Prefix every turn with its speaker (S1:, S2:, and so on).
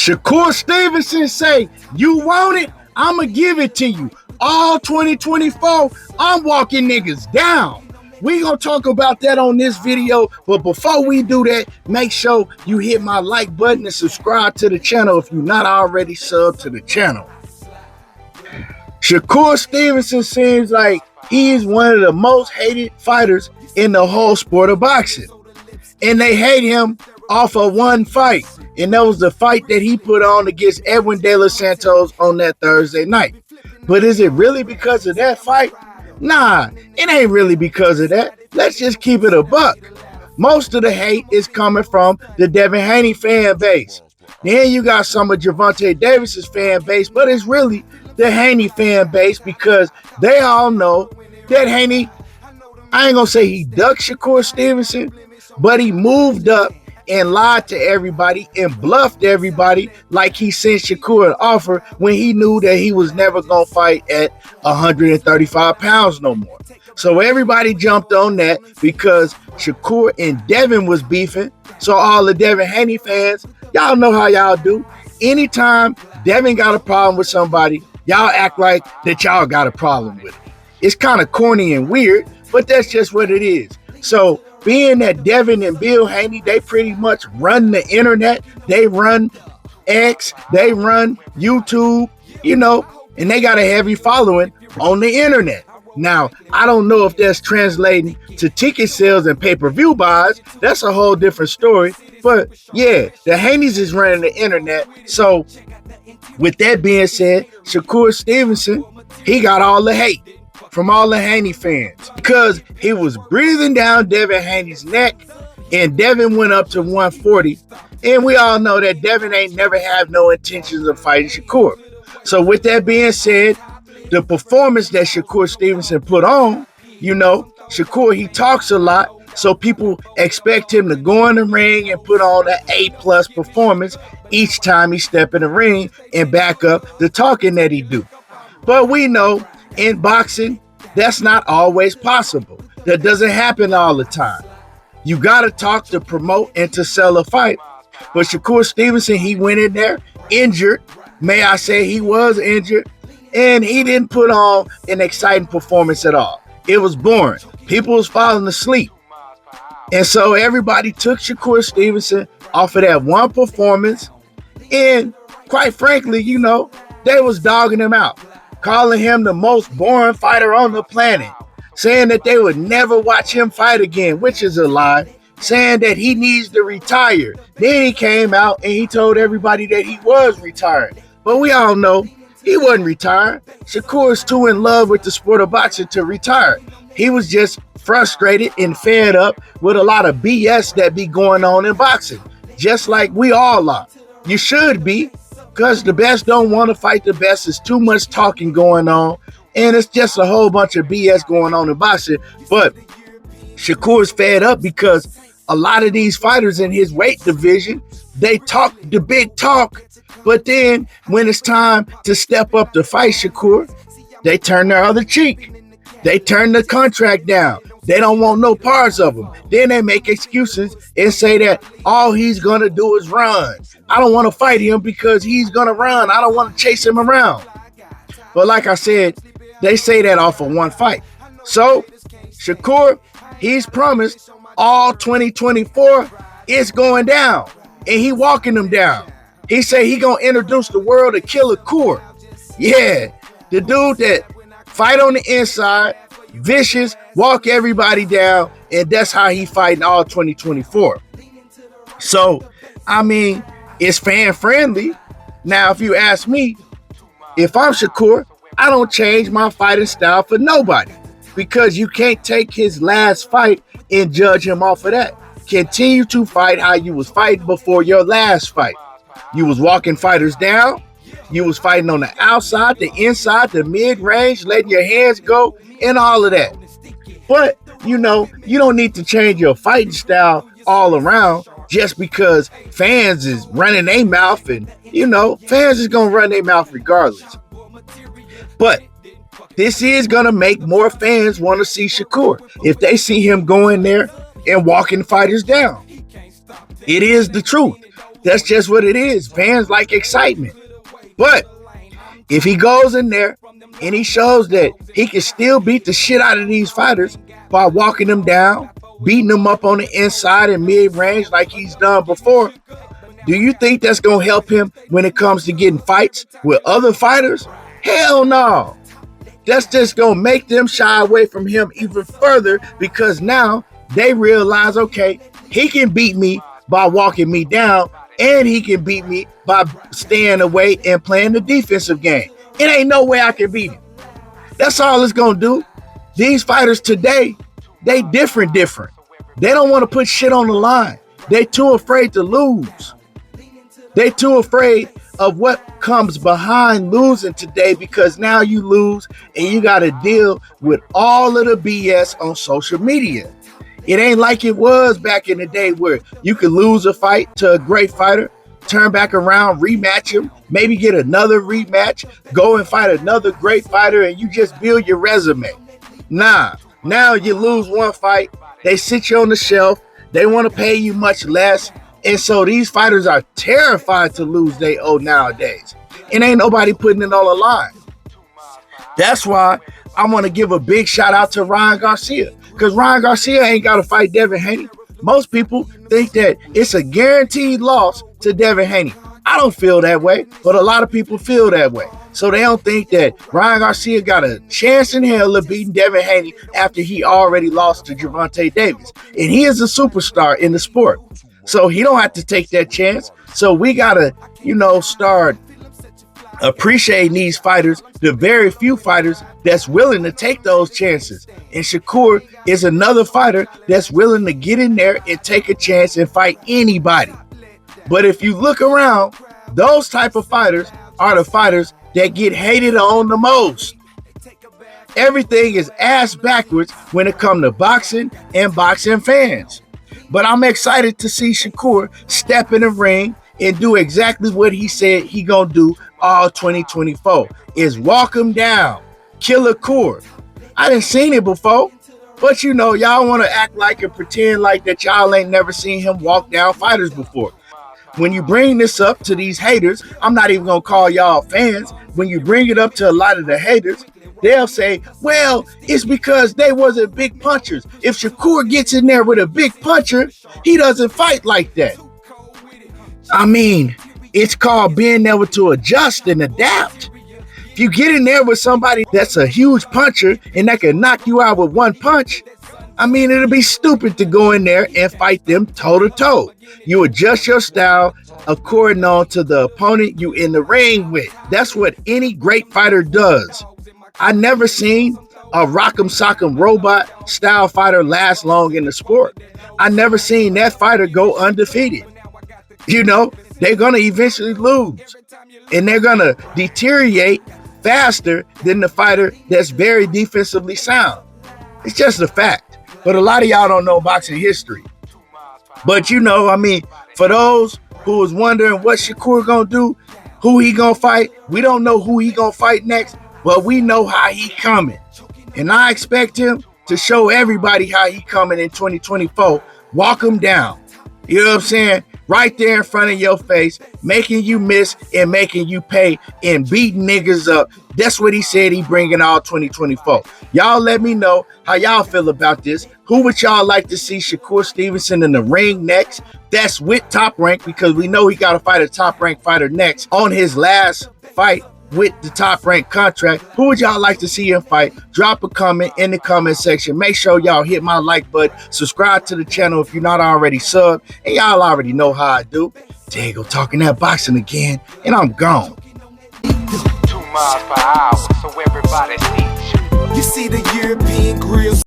S1: Shakur Stevenson say, you want it? I'ma give it to you. All 2024, I'm walking niggas down. We gonna talk about that on this video, but before we do that, make sure you hit my like button and subscribe to the channel if you're not already subbed to the channel. Shakur Stevenson seems like he is one of the most hated fighters in the whole sport of boxing. And they hate him off of one fight. And that was the fight that he put on against Edwin De Los Santos on that Thursday night. But is it really because of that fight? Nah, it ain't really because of that. Let's just keep it a buck. Most of the hate is coming from the Devin Haney fan base. Then you got some of Gervonta Davis's fan base, but it's really the Haney fan base because they all know that Haney, I ain't gonna say he ducked Shakur Stevenson, but he moved up and lied to everybody and bluffed everybody like he sent Shakur an offer when he knew that he was never going to fight at 135 pounds no more. So everybody jumped on that because Shakur and Devin was beefing. So all the Devin Haney fans, y'all know how y'all do. Anytime Devin got a problem with somebody, y'all act like that y'all got a problem with it. It's kind of corny and weird, but that's just what it is. So being that Devin and Bill Haney, they pretty much run the internet, they run X, they run YouTube, and they got a heavy following on the internet. Now, I don't know if that's translating to ticket sales and pay-per-view buys. That's a whole different story. But yeah, the Haneys is running the internet. So with that being said, Shakur Stevenson, he got all the hate from all the Haney fans because he was breathing down Devin Haney's neck, and Devin went up to 140, and we all know that Devin ain't never had no intentions of fighting Shakur. So with that being said, the performance that Shakur Stevenson put on, Shakur, he talks a lot, so people expect him to go in the ring and put on an A+ performance each time he step in the ring and back up the talking that he do. But we know in boxing, that's not always possible. That doesn't happen all the time. You got to talk to promote and to sell a fight. But Shakur Stevenson, he went in there injured. May I say he was injured. And he didn't put on an exciting performance at all. It was boring. People was falling asleep. And so everybody took Shakur Stevenson off of that one performance. And quite frankly, they was dogging him out, calling him the most boring fighter on the planet, saying that they would never watch him fight again, which is a lie, saying that he needs to retire. Then he came out and he told everybody that he was retiring. But we all know he wasn't retiring. Shakur is too in love with the sport of boxing to retire. He was just frustrated and fed up with a lot of BS that be going on in boxing, just like we all are. You should be, because the best don't want to fight the best. There's too much talking going on, and it's just a whole bunch of BS going on in boxing. But Shakur's fed up because a lot of these fighters in his weight division, they talk the big talk, but then when it's time to step up to fight Shakur, they turn their other cheek. They turn the contract down. They don't want no parts of him. Then they make excuses and say that all he's going to do is run. I don't want to fight him because he's going to run. I don't want to chase him around. But like I said, they say that off of one fight. So Shakur, he's promised all 2024 it's going down. And he walking them down. He say he going to introduce the world to Killer Core. Yeah, the dude that fight on the inside, vicious, walk everybody down, and that's how he fighting all 2024. So, it's fan friendly. Now, if you ask me, if I'm Shakur, I don't change my fighting style for nobody because you can't take his last fight and judge him off of that. Continue to fight how you was fighting before your last fight. You was walking fighters down. You was fighting on the outside, the inside, the mid-range, letting your hands go, and all of that. But, you don't need to change your fighting style all around just because fans is running their mouth, and, fans is going to run their mouth regardless. But this is going to make more fans want to see Shakur if they see him going there and walking fighters down. It is the truth. That's just what it is. Fans like excitement. But if he goes in there and he shows that he can still beat the shit out of these fighters by walking them down, beating them up on the inside and mid-range like he's done before, do you think that's going to help him when it comes to getting fights with other fighters? Hell no. That's just going to make them shy away from him even further, because now they realize, okay, he can beat me by walking me down, and he can beat me by staying away and playing the defensive game. It ain't no way I can beat him. That's all it's going to do. These fighters today, they different. They don't want to put shit on the line. They too afraid to lose. They too afraid of what comes behind losing today, because now you lose and you got to deal with all of the BS on social media. It ain't like it was back in the day where you could lose a fight to a great fighter, turn back around, rematch him, maybe get another rematch, go and fight another great fighter, and you just build your resume. Nah, now you lose one fight, they sit you on the shelf, they want to pay you much less, and so these fighters are terrified to lose they owe nowadays. And ain't nobody putting it on the line. That's why I want to give a big shout out to Ryan Garcia, because Ryan Garcia ain't got to fight Devin Haney. Most people think that it's a guaranteed loss to Devin Haney. I don't feel that way, but a lot of people feel that way. So they don't think that Ryan Garcia got a chance in hell of beating Devin Haney after he already lost to Gervonta Davis. And he is a superstar in the sport. So he don't have to take that chance. So we got to, start appreciating these fighters, the very few fighters that's willing to take those chances. And Shakur is another fighter that's willing to get in there and take a chance and fight anybody. But if you look around, those type of fighters are the fighters that get hated on the most. Everything is ass backwards when it comes to boxing and boxing fans. But I'm excited to see Shakur step in the ring and do exactly what he said he gonna do all 2024, is walk him down, kill a core. I done seen it before, but y'all want to act like and pretend like that y'all ain't never seen him walk down fighters before. When you bring this up to these haters, I'm not even gonna call y'all fans. When you bring it up to a lot of the haters, they'll say, well, it's because they wasn't big punchers. If Shakur gets in there with a big puncher, he doesn't fight like that. I mean, it's called being able to adjust and adapt. If you get in there with somebody that's a huge puncher and that can knock you out with one punch, I mean, it'll be stupid to go in there and fight them toe-to-toe. You adjust your style according on to the opponent you in the ring with. That's what any great fighter does. I never seen a rock'em sock'em robot style fighter last long in the sport. I never seen that fighter go undefeated. They're going to eventually lose, and they're going to deteriorate faster than the fighter that's very defensively sound. It's just a fact. But a lot of y'all don't know boxing history. But for those who was wondering what Shakur gonna do, who he gonna fight, we don't know who he gonna fight next, but we know how he coming. And I expect him to show everybody how he coming in 2024. Walk him down. You know what I'm saying? Right there in front of your face, making you miss and making you pay and beating niggas up. That's what he said he bringing all 2024. Y'all let me know how y'all feel about this. Who would y'all like to see Shakur Stevenson in the ring next? That's with Top Rank, because we know he got to fight a Top Rank fighter next on his last fight with the Top Rank contract. Who would y'all like to see him fight? Drop a comment in the comment section. Make sure y'all hit my like button. Subscribe to the channel if you're not already subbed. And y'all already know how I do. Diego talking that boxing again, and I'm gone.
S2: 2 miles per hour, so everybody sees you. You see the European grills.